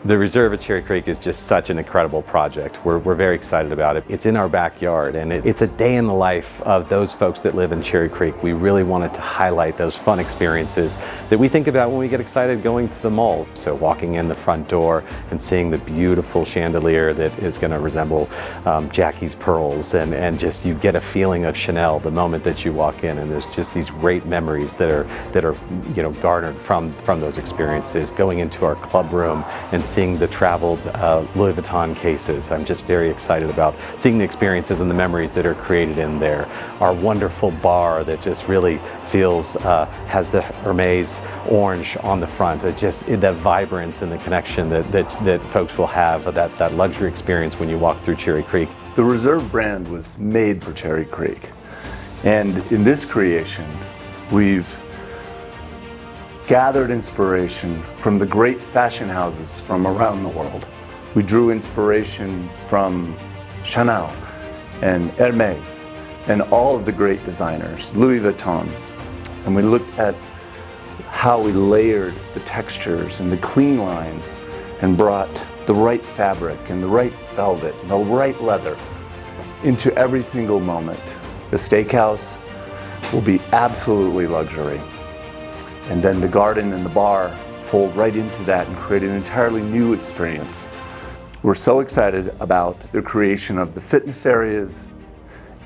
The Reserve at Cherry Creek is just such an incredible project. We're very excited about it. It's in our backyard, and it's a day in the life of those folks that live in Cherry Creek. We really wanted to highlight those fun experiences that we think about when we get excited going to the malls. So walking in the front door and seeing the beautiful chandelier that is going to resemble Jackie's pearls, and just you get a feeling of Chanel the moment that you walk in, and there's just these great memories that are garnered from those experiences. Going into our club room and seeing the traveled Louis Vuitton cases. I'm just very excited about seeing the experiences and the memories that are created in there. Our wonderful bar that just really feels, has the Hermes orange on the front. Just that vibrance and the connection that folks will have, that luxury experience when you walk through Cherry Creek. The Reserve brand was made for Cherry Creek. And in this creation, we've gathered inspiration from the great fashion houses from around the world. We drew inspiration from Chanel and Hermes and all of the great designers, Louis Vuitton. And we looked at how we layered the textures and the clean lines and brought the right fabric and the right velvet and the right leather into every single moment. The steakhouse will be absolutely luxury. And then the garden and the bar fold right into that and create an entirely new experience. We're so excited about the creation of the fitness areas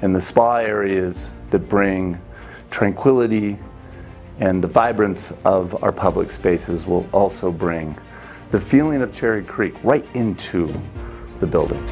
and the spa areas that bring tranquility, and the vibrance of our public spaces will also bring the feeling of Cherry Creek right into the building.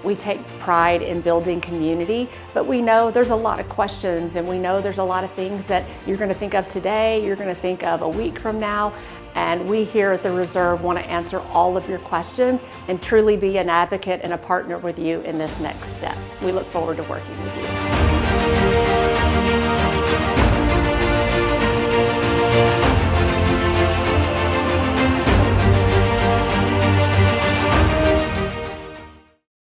We take pride in building community, but we know there's a lot of questions, and we know there's a lot of things that you're going to think of today, you're going to think of a week from now, and we here at the Reserve want to answer all of your questions and truly be an advocate and a partner with you in this next step. We look forward to working with you.